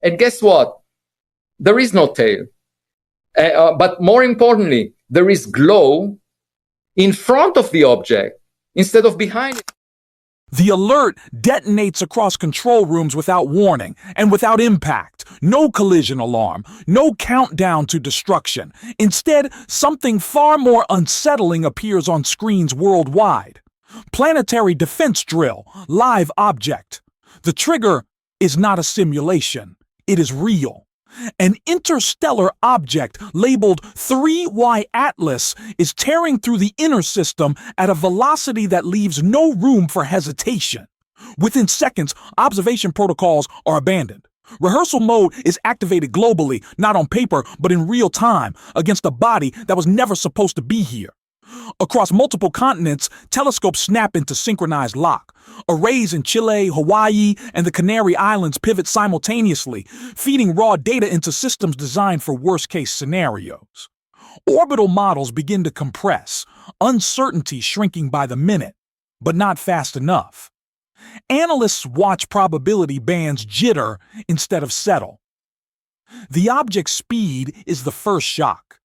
And guess what? There is no tail. But more importantly, there is glow in front of the object instead of behind it. The alert detonates across control rooms without warning and without impact. No collision alarm, no countdown to destruction. Instead, something far more unsettling appears on screens worldwide. Planetary defense drill, live object. The trigger is not a simulation. It is real. An interstellar object labeled 3Y Atlas is tearing through the inner system at a velocity that leaves no room for hesitation. Within seconds, observation protocols are abandoned. Rehearsal mode is activated globally, not on paper, but in real time, against a body that was never supposed to be here. Across multiple continents, telescopes snap into synchronized lock. Arrays in Chile, Hawaii, and the Canary Islands pivot simultaneously, feeding raw data into systems designed for worst-case scenarios. Orbital models begin to compress, uncertainty shrinking by the minute, but not fast enough. Analysts watch probability bands jitter instead of settle. The object's speed is the first shock.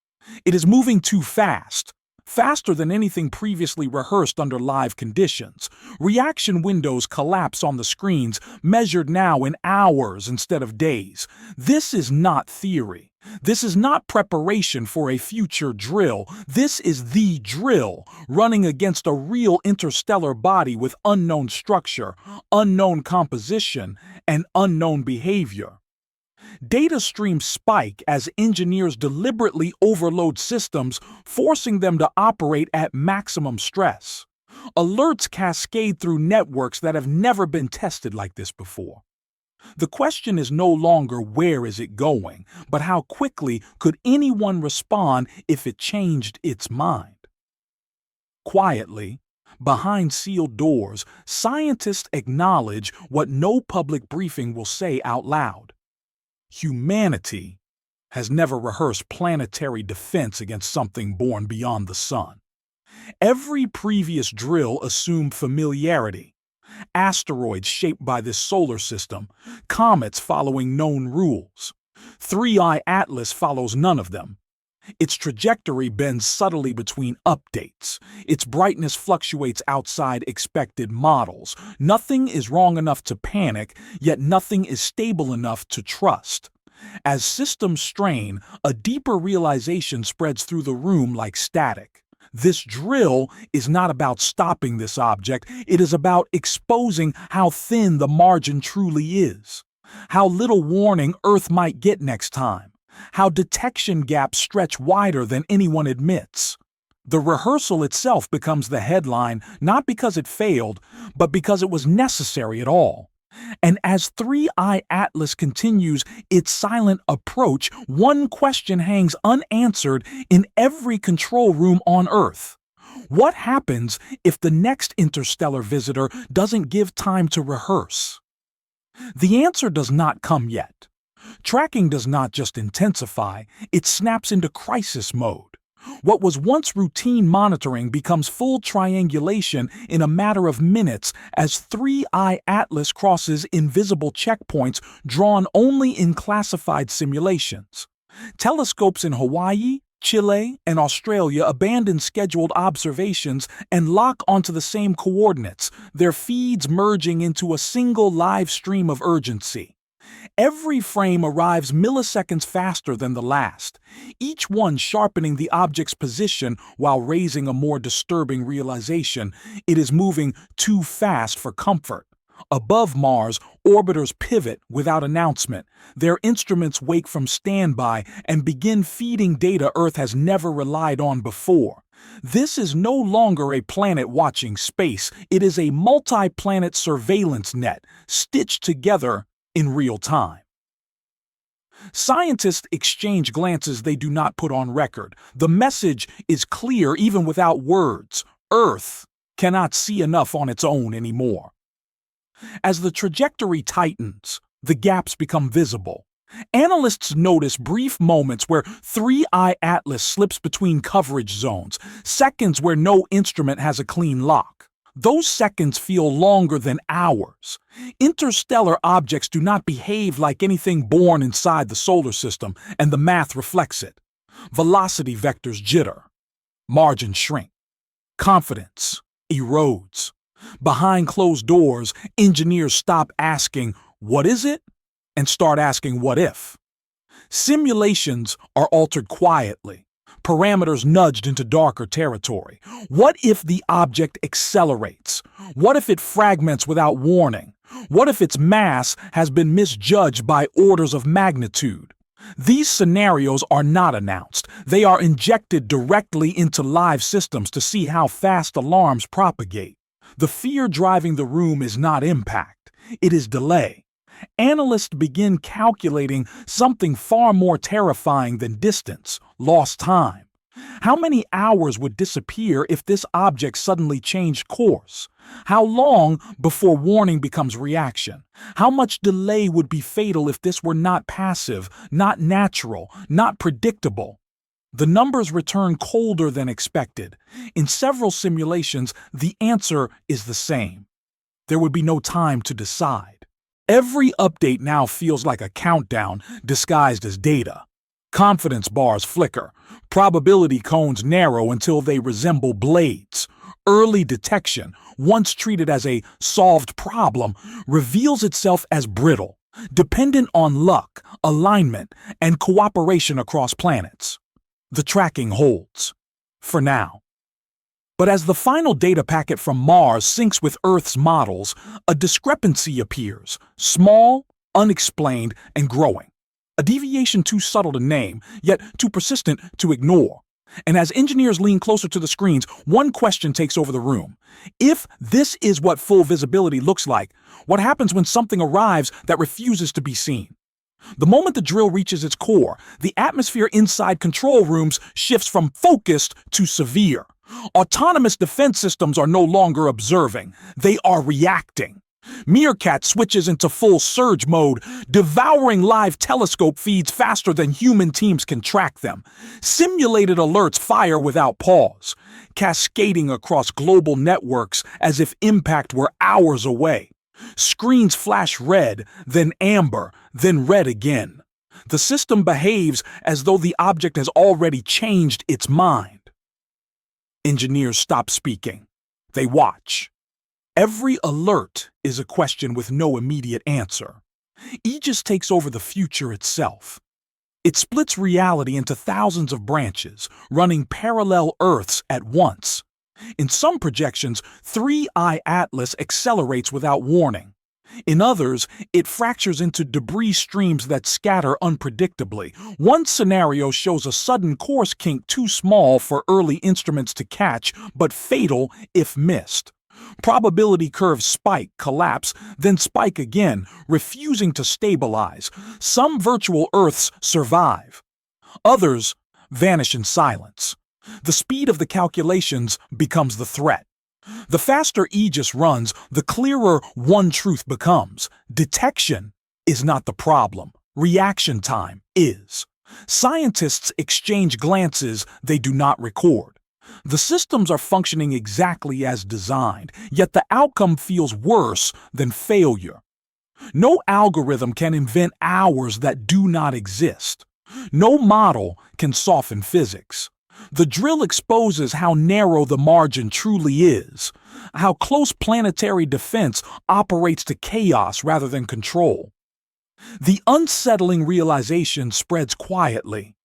It is moving too fast. Faster than anything previously rehearsed under live conditions. Reaction windows collapse on the screens, measured now in hours instead of days. This is not theory. This is not preparation for a future drill. This is the drill, running against a real interstellar body with unknown structure, unknown composition, and unknown behavior. Data streams spike as engineers deliberately overload systems, forcing them to operate at maximum stress. Alerts cascade through networks that have never been tested like this before. The question is no longer where is it going, but how quickly could anyone respond if it changed its mind? Quietly, behind sealed doors, scientists acknowledge what no public briefing will say out loud. Humanity has never rehearsed planetary defense against something born beyond the sun. Every previous drill assumed familiarity. Asteroids shaped by this solar system, comets following known rules. 3I Atlas follows none of them. Its trajectory bends subtly between updates. Its brightness fluctuates outside expected models. Nothing is wrong enough to panic, yet nothing is stable enough to trust. As systems strain, a deeper realization spreads through the room like static. This drill is not about stopping this object, it is about exposing how thin the margin truly is. How little warning Earth might get next time. How detection gaps stretch wider than anyone admits. The rehearsal itself becomes the headline not because it failed, but because it was necessary at all. And as 3I Atlas continues its silent approach, one question hangs unanswered in every control room on Earth. What happens if the next interstellar visitor doesn't give time to rehearse? The answer does not come yet. Tracking does not just intensify, it snaps into crisis mode. What was once routine monitoring becomes full triangulation in a matter of minutes as 3I Atlas crosses invisible checkpoints drawn only in classified simulations. Telescopes in Hawaii, Chile, and Australia abandon scheduled observations and lock onto the same coordinates, their feeds merging into a single live stream of urgency. Every frame arrives milliseconds faster than the last, each one sharpening the object's position while raising a more disturbing realization: it is moving too fast for comfort. Above Mars, orbiters pivot without announcement. Their instruments wake from standby and begin feeding data Earth has never relied on before. This is no longer a planet watching space, it is a multi-planet surveillance net, stitched together in real time. Scientists exchange glances they do not put on record. The message is clear even without words. Earth cannot see enough on its own anymore. As the trajectory tightens, the gaps become visible. Analysts notice brief moments where 3I Atlas slips between coverage zones, seconds where no instrument has a clean lock. Those seconds feel longer than hours. Interstellar objects do not behave like anything born inside the solar system, and the math reflects it. Velocity vectors jitter. Margins shrink. Confidence erodes. Behind closed doors, engineers stop asking, "What is it?" and start asking, "What if?" Simulations are altered quietly, parameters nudged into darker territory. What if the object accelerates? What if it fragments without warning? What if its mass has been misjudged by orders of magnitude? These scenarios are not announced. They are injected directly into live systems to see how fast alarms propagate. The fear driving the room is not impact, it is delay. Analysts begin calculating something far more terrifying than distance: lost time. How many hours would disappear if this object suddenly changed course? How long before warning becomes reaction? How much delay would be fatal if this were not passive, not natural, not predictable? The numbers return colder than expected. In several simulations, the answer is the same. There would be no time to decide. Every update now feels like a countdown disguised as data. Confidence bars flicker. Probability cones narrow until they resemble blades. Early detection, once treated as a solved problem, reveals itself as brittle, dependent on luck, alignment, and cooperation across planets. The tracking holds. For now. But as the final data packet from Mars syncs with Earth's models, a discrepancy appears, small, unexplained, and growing. A deviation too subtle to name, yet too persistent to ignore. And as engineers lean closer to the screens, one question takes over the room. If this is what full visibility looks like, what happens when something arrives that refuses to be seen? The moment the drill reaches its core, the atmosphere inside control rooms shifts from focused to severe. Autonomous defense systems are no longer observing, they are reacting. Meerkat switches into full surge mode, devouring live telescope feeds faster than human teams can track them. Simulated alerts fire without pause, cascading across global networks as if impact were hours away. Screens flash red, then amber, then red again. The system behaves as though the object has already changed its mind. Engineers stop speaking. They watch. Every alert is a question with no immediate answer. Aegis takes over the future itself. It splits reality into thousands of branches, running parallel Earths at once. In some projections, 3I Atlas accelerates without warning. In others, it fractures into debris streams that scatter unpredictably. One scenario shows a sudden course kink too small for early instruments to catch, but fatal if missed. Probability curves spike, collapse, then spike again, refusing to stabilize. Some virtual Earths survive. Others vanish in silence. The speed of the calculations becomes the threat. The faster Aegis runs, the clearer one truth becomes. Detection is not the problem. Reaction time is. Scientists exchange glances they do not record. The systems are functioning exactly as designed, yet the outcome feels worse than failure. No algorithm can invent hours that do not exist. No model can soften physics. The drill exposes how narrow the margin truly is, how close planetary defense operates to chaos rather than control. The unsettling realization spreads quietly.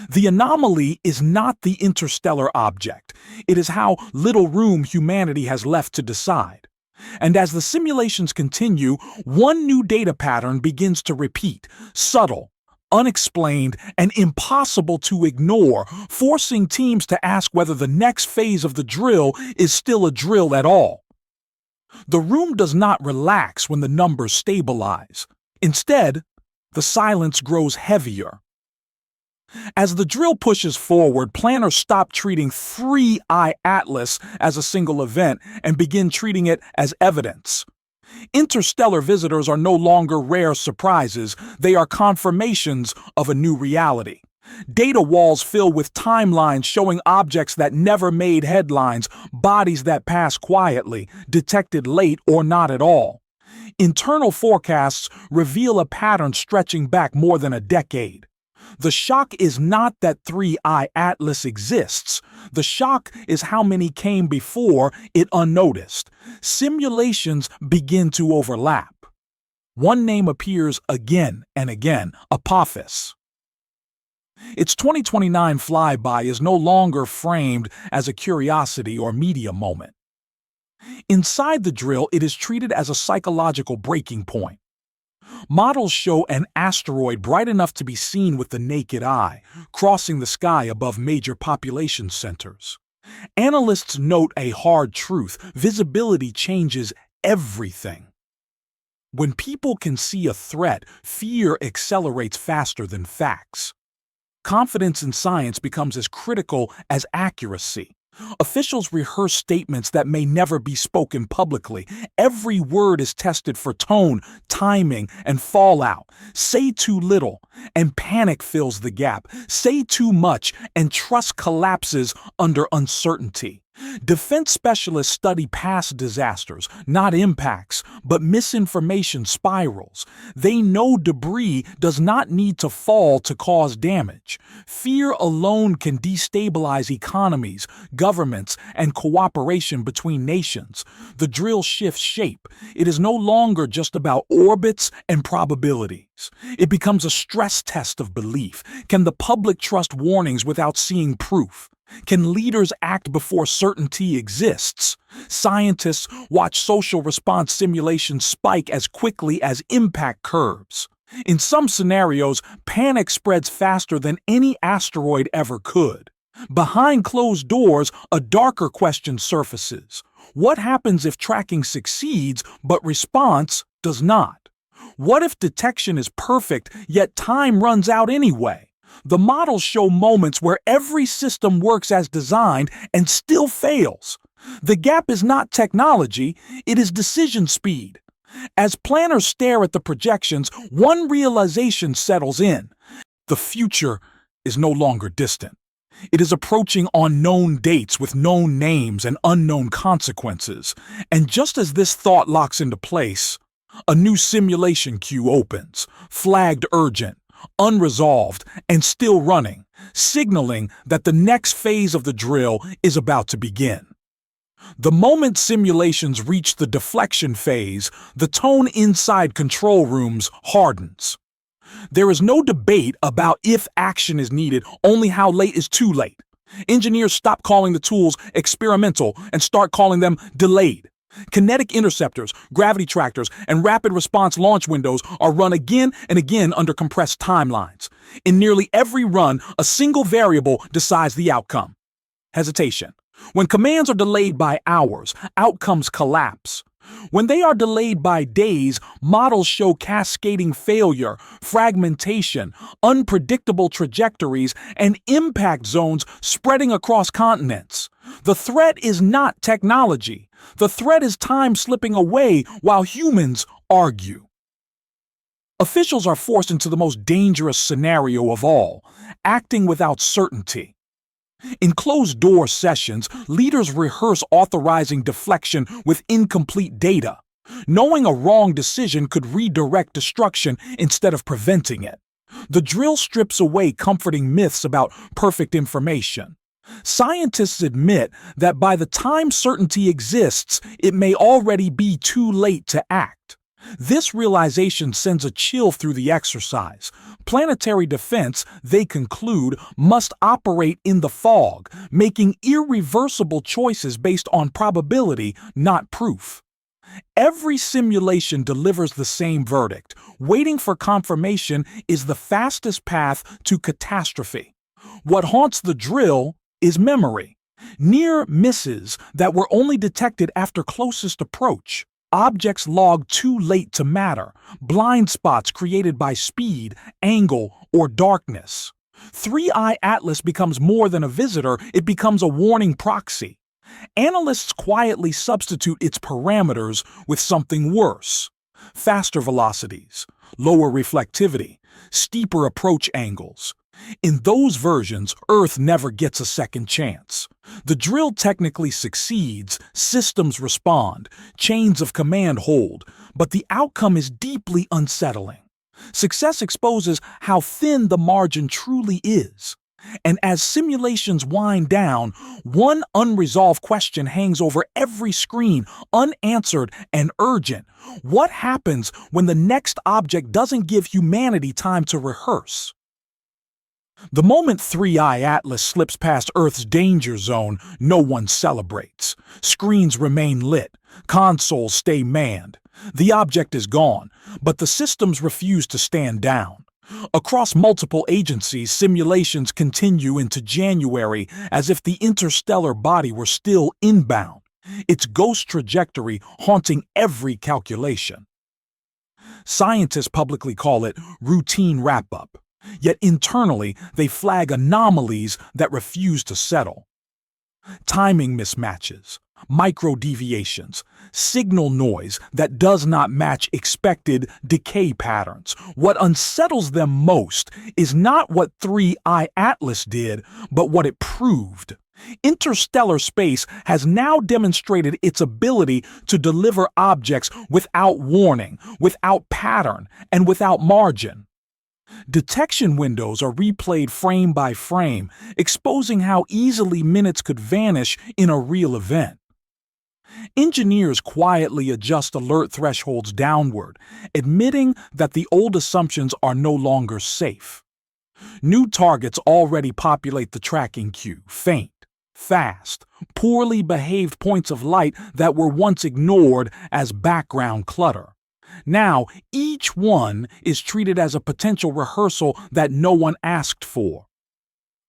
The anomaly is not the interstellar object. It is how little room humanity has left to decide. And as the simulations continue, one new data pattern begins to repeat, subtle, unexplained, and impossible to ignore, forcing teams to ask whether the next phase of the drill is still a drill at all. The room does not relax when the numbers stabilize. Instead, the silence grows heavier. As the drill pushes forward, planners stop treating 3I Atlas as a single event and begin treating it as evidence. Interstellar visitors are no longer rare surprises, they are confirmations of a new reality. Data walls fill with timelines showing objects that never made headlines, bodies that pass quietly, detected late or not at all. Internal forecasts reveal a pattern stretching back more than a decade. The shock is not that 3I Atlas exists. The shock is how many came before it unnoticed. Simulations begin to overlap. One name appears again and again, Apophis. Its 2029 flyby is no longer framed as a curiosity or media moment. Inside the drill, it is treated as a psychological breaking point. Models show an asteroid bright enough to be seen with the naked eye, crossing the sky above major population centers. Analysts note a hard truth: visibility changes everything. When people can see a threat, fear accelerates faster than facts. Confidence in science becomes as critical as accuracy. Officials rehearse statements that may never be spoken publicly. Every word is tested for tone, timing, and fallout. Say too little, and panic fills the gap. Say too much, and trust collapses under uncertainty. Defense specialists study past disasters, not impacts, but misinformation spirals. They know debris does not need to fall to cause damage. Fear alone can destabilize economies, governments, and cooperation between nations. The drill shifts shape. It is no longer just about orbits and probabilities. It becomes a stress test of belief. Can the public trust warnings without seeing proof? Can leaders act before certainty exists? Scientists watch social response simulations spike as quickly as impact curves. In some scenarios, panic spreads faster than any asteroid ever could. Behind closed doors, a darker question surfaces. What happens if tracking succeeds, but response does not? What if detection is perfect, yet time runs out anyway? The models show moments where every system works as designed and still fails. The gap is not technology, it is decision speed. As planners stare at the projections, one realization settles in. The future is no longer distant. It is approaching on known dates with known names and unknown consequences. And just as this thought locks into place, a new simulation queue opens, flagged urgent, unresolved, and still running, signaling that the next phase of the drill is about to begin. The moment simulations reach the deflection phase, the tone inside control rooms hardens. There is no debate about if action is needed, only how late is too late. Engineers stop calling the tools experimental and start calling them delayed. Kinetic interceptors, gravity tractors, and rapid response launch windows are run again and again under compressed timelines. In nearly every run, a single variable decides the outcome: hesitation. When commands are delayed by hours, outcomes collapse. When they are delayed by days, models show cascading failure, fragmentation, unpredictable trajectories, and impact zones spreading across continents. The threat is not technology. The threat is time slipping away while humans argue. Officials are forced into the most dangerous scenario of all, acting without certainty. In closed-door sessions, leaders rehearse authorizing deflection with incomplete data. Knowing a wrong decision could redirect destruction instead of preventing it. The drill strips away comforting myths about perfect information. Scientists admit that by the time certainty exists, it may already be too late to act. This realization sends a chill through the exercise. Planetary defense, they conclude, must operate in the fog, making irreversible choices based on probability, not proof. Every simulation delivers the same verdict. Waiting for confirmation is the fastest path to catastrophe. What haunts the drill is memory. Near misses that were only detected after closest approach. Objects logged too late to matter. Blind spots created by speed, angle, or darkness. 3I Atlas becomes more than a visitor, it becomes a warning proxy. Analysts quietly substitute its parameters with something worse. Faster velocities, lower reflectivity, steeper approach angles. In those versions, Earth never gets a second chance. The drill technically succeeds, systems respond, chains of command hold, but the outcome is deeply unsettling. Success exposes how thin the margin truly is. And as simulations wind down, one unresolved question hangs over every screen, unanswered and urgent. What happens when the next object doesn't give humanity time to rehearse? The moment 3i Atlas slips past Earth's danger zone, no one celebrates. Screens remain lit, consoles stay manned. The object is gone, but the systems refuse to stand down. Across multiple agencies, simulations continue into January as if the interstellar body were still inbound, its ghost trajectory haunting every calculation. Scientists publicly call it routine wrap-up, yet internally they flag anomalies that refuse to settle. Timing mismatches, micro-deviations, signal noise that does not match expected decay patterns. What unsettles them most is not what 3i Atlas did, but what it proved. Interstellar space has now demonstrated its ability to deliver objects without warning, without pattern, and without margin. Detection windows are replayed frame by frame, exposing how easily minutes could vanish in a real event. Engineers quietly adjust alert thresholds downward, admitting that the old assumptions are no longer safe. New targets already populate the tracking queue, faint, fast, poorly behaved points of light that were once ignored as background clutter. Now, each one is treated as a potential rehearsal that no one asked for.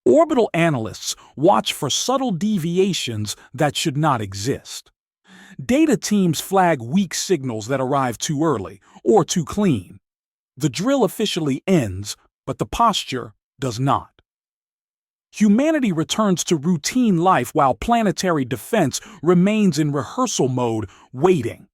Orbital analysts watch for subtle deviations that should not exist. Data teams flag weak signals that arrive too early or too clean. The drill officially ends, but the posture does not. Humanity returns to routine life while planetary defense remains in rehearsal mode, waiting.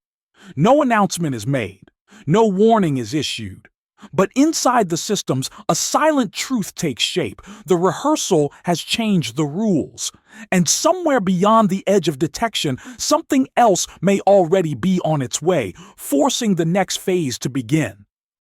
No announcement is made. No warning is issued. But inside the systems, a silent truth takes shape. The rehearsal has changed the rules. And somewhere beyond the edge of detection, something else may already be on its way, forcing the next phase to begin.